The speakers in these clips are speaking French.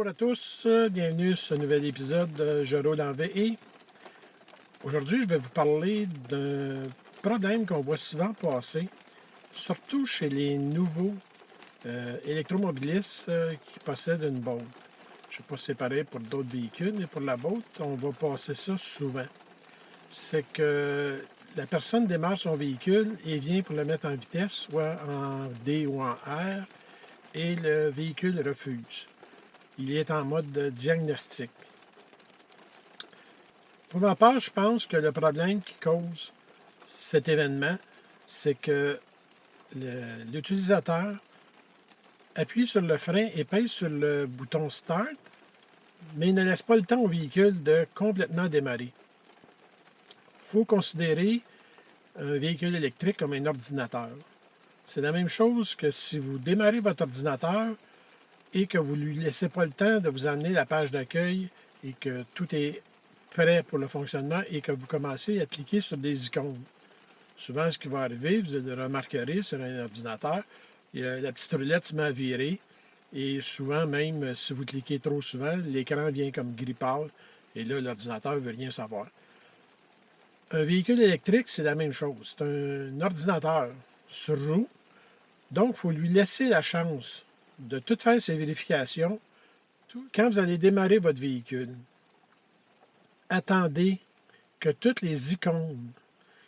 Bonjour à tous, bienvenue sur ce nouvel épisode de Je roule en VI. Aujourd'hui, je vais vous parler d'un problème qu'on voit souvent passer, surtout chez les nouveaux électromobilistes qui possèdent une boat. Je ne sais pas si c'est pareil pour d'autres véhicules, mais pour la boat, on va passer ça souvent. C'est que la personne démarre son véhicule et vient pour le mettre en vitesse, soit en D ou en R, et le véhicule refuse. Il est en mode de diagnostic. Pour ma part, je pense que le problème qui cause cet événement, c'est que l'utilisateur appuie sur le frein et pèse sur le bouton Start, mais ne laisse pas le temps au véhicule de complètement démarrer. Il faut considérer un véhicule électrique comme un ordinateur. C'est la même chose que si vous démarrez votre ordinateur et que vous ne lui laissez pas le temps de vous amener la page d'accueil et que tout est prêt pour le fonctionnement et que vous commencez à cliquer sur des icônes. Souvent, ce qui va arriver, vous le remarquerez sur un ordinateur, la petite roulette se met à virer et souvent, même si vous cliquez trop souvent, l'écran vient comme gris pâle et là, l'ordinateur ne veut rien savoir. Un véhicule électrique, c'est la même chose. C'est un ordinateur sur roue, donc il faut lui laisser la chance de tout faire ses vérifications. Quand vous allez démarrer votre véhicule, attendez que toutes les icônes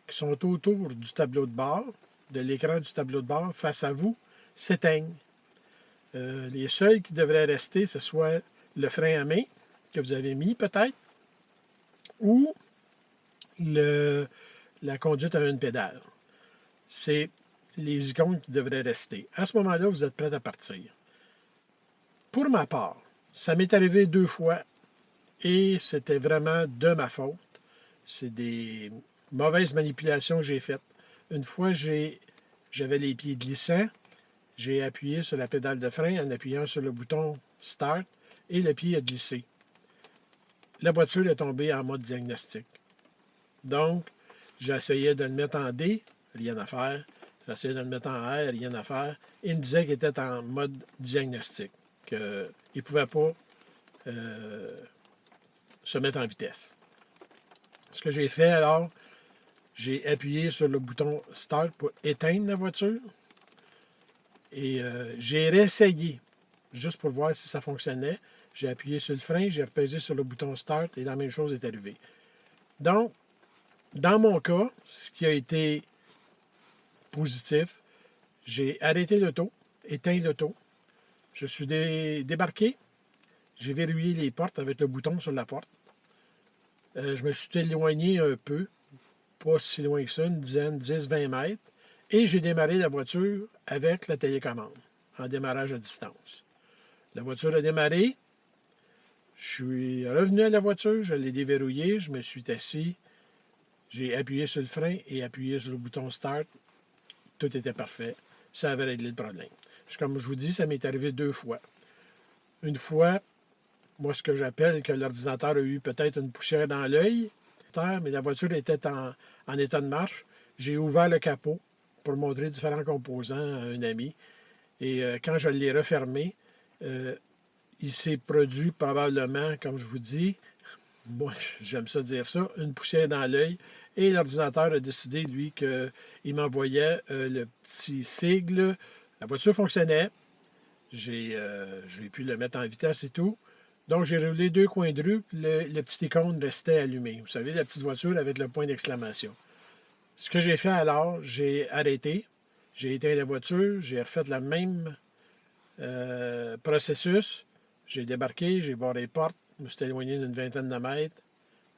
qui sont autour du tableau de bord, de l'écran du tableau de bord, face à vous, s'éteignent. Les seuls qui devraient rester, ce soit le frein à main que vous avez mis peut-être, ou la conduite à une pédale. C'est les icônes qui devraient rester. À ce moment-là, vous êtes prêt à partir. Pour ma part, ça m'est arrivé 2 fois et c'était vraiment de ma faute. C'est des mauvaises manipulations que j'ai faites. Une fois, j'avais les pieds glissants. J'ai appuyé sur la pédale de frein en appuyant sur le bouton Start et le pied a glissé. La voiture est tombée en mode diagnostic. Donc, j'essayais de le mettre en D, rien à faire. J'essayais de le mettre en R, rien à faire. Il me disait qu'il était en mode diagnostic, qu'il ne pouvait pas se mettre en vitesse. Ce que j'ai fait alors, j'ai appuyé sur le bouton Start pour éteindre la voiture et j'ai réessayé juste pour voir si ça fonctionnait. J'ai appuyé sur le frein, j'ai repesé sur le bouton Start et la même chose est arrivée. Donc, dans mon cas, ce qui a été positif, j'ai arrêté l'auto, éteint l'auto, je suis débarqué, j'ai verrouillé les portes avec le bouton sur la porte. Je me suis éloigné un peu, pas si loin que ça, une dizaine, 10-20 mètres, et j'ai démarré la voiture avec la télécommande, en démarrage à distance. La voiture a démarré, je suis revenu à la voiture, je l'ai déverrouillée, je me suis assis, j'ai appuyé sur le frein et appuyé sur le bouton Start. Tout était parfait. Ça avait réglé le problème. Comme je vous dis, ça m'est arrivé 2 fois. Une fois, moi, ce que j'appelle que l'ordinateur a eu peut-être une poussière dans l'œil, mais la voiture était en état de marche. J'ai ouvert le capot pour montrer différents composants à un ami. Et quand je l'ai refermé, il s'est produit probablement, comme je vous dis, moi, j'aime ça dire ça, une poussière dans l'œil. Et l'ordinateur a décidé, lui, qu'il m'envoyait le petit sigle. La voiture fonctionnait. J'ai pu le mettre en vitesse et tout. Donc, j'ai roulé 2 coins de rue, puis le petit icône restait allumé. Vous savez, la petite voiture avec le point d'exclamation. Ce que j'ai fait alors, j'ai arrêté, j'ai éteint la voiture, j'ai refait le même processus. J'ai débarqué, j'ai barré les portes, je me suis éloigné d'une vingtaine de mètres.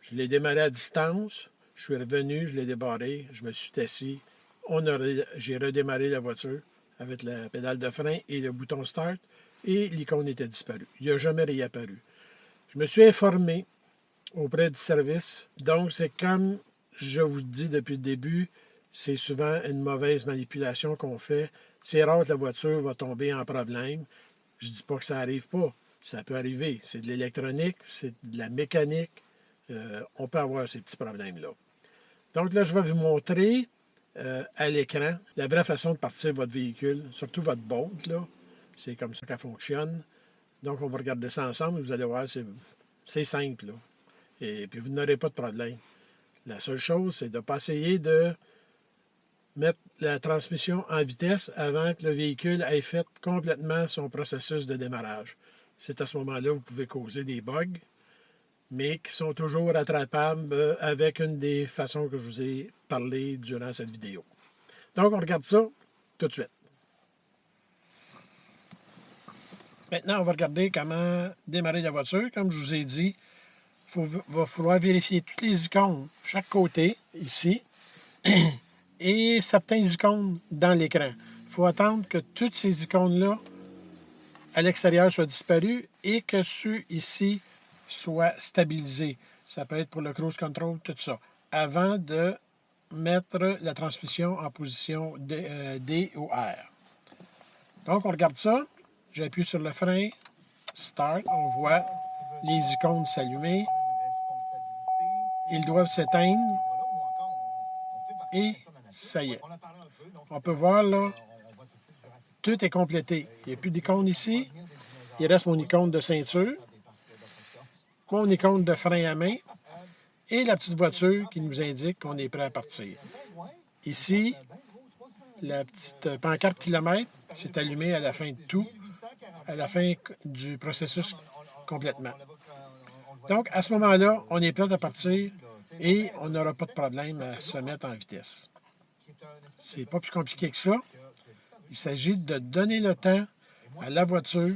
Je l'ai démarré à distance. Je suis revenu, je l'ai débarré, je me suis assis. J'ai redémarré la voiture avec la pédale de frein et le bouton Start et l'icône était disparue. Il n'a jamais réapparu. Je me suis informé auprès du service. Donc, c'est comme je vous dis depuis le début, c'est souvent une mauvaise manipulation qu'on fait. C'est rare que la voiture va tomber en problème. Je ne dis pas que ça n'arrive pas. Ça peut arriver. C'est de l'électronique, c'est de la mécanique. On peut avoir ces petits problèmes-là. Donc là, je vais vous montrer à l'écran la vraie façon de partir votre véhicule, surtout votre boat, là. C'est comme ça qu'elle fonctionne. Donc, on va regarder ça ensemble. Vous allez voir, c'est simple, là. Et puis, vous n'aurez pas de problème. La seule chose, c'est de ne pas essayer de mettre la transmission en vitesse avant que le véhicule ait fait complètement son processus de démarrage. C'est à ce moment-là que vous pouvez causer des bugs, mais qui sont toujours attrapables avec une des façons que je vous ai parlé durant cette vidéo. Donc, on regarde ça tout de suite. Maintenant, on va regarder comment démarrer la voiture. Comme je vous ai dit, il va falloir vérifier toutes les icônes, chaque côté, ici, et certains icônes dans l'écran. Il faut attendre que toutes ces icônes-là, à l'extérieur, soient disparues et que ceux ici soient stabilisés. Ça peut être pour le cruise control, tout ça, avant de mettre la transmission en position D ou R. Donc, on regarde ça. J'appuie sur le frein, Start, on voit les icônes s'allumer. Ils doivent s'éteindre. Et ça y est. On peut voir là, tout est complété. Il n'y a plus d'icône ici. Il reste mon icône de ceinture, mon icône de frein à main et la petite voiture qui nous indique qu'on est prêt à partir. Ici, la petite pancarte kilomètre s'est allumée à la fin de tout, à la fin du processus complètement. Donc, à ce moment-là, on est prêt à partir et on n'aura pas de problème à se mettre en vitesse. C'est pas plus compliqué que ça. Il s'agit de donner le temps à la voiture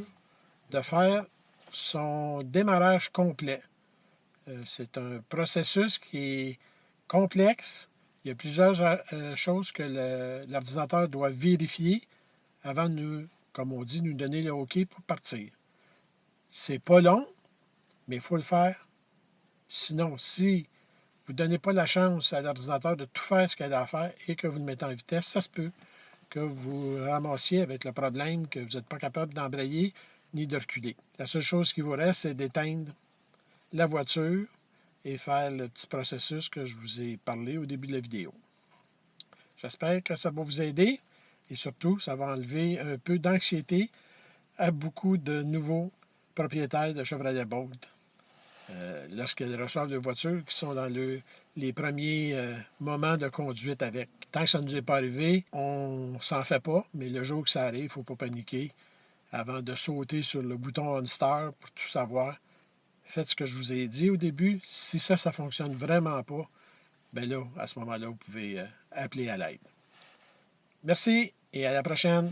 de faire son démarrage complet. C'est un processus qui est complexe. Il y a plusieurs choses que l'ordinateur doit vérifier avant de nous, comme on dit, nous donner le OK pour partir. C'est pas long, mais il faut le faire. Sinon, si vous ne donnez pas la chance à l'ordinateur de tout faire ce qu'elle a à faire et que vous le mettez en vitesse, ça se peut que vous ramassiez avec le problème que vous n'êtes pas capable d'embrayer ni de reculer. La seule chose qui vous reste, c'est d'éteindre la voiture et faire le petit processus que je vous ai parlé au début de la vidéo. J'espère que ça va vous aider et surtout, ça va enlever un peu d'anxiété à beaucoup de nouveaux propriétaires de Chevrolet Bolt. Lorsqu'ils reçoivent des voitures qui sont dans les premiers moments de conduite avec. Tant que ça ne nous est pas arrivé, on s'en fait pas, mais le jour que ça arrive, il ne faut pas paniquer. Avant de sauter sur le bouton On Start pour tout savoir, faites ce que je vous ai dit au début. Si ça ne fonctionne vraiment pas, bien là, à ce moment-là, vous pouvez appeler à l'aide. Merci et à la prochaine.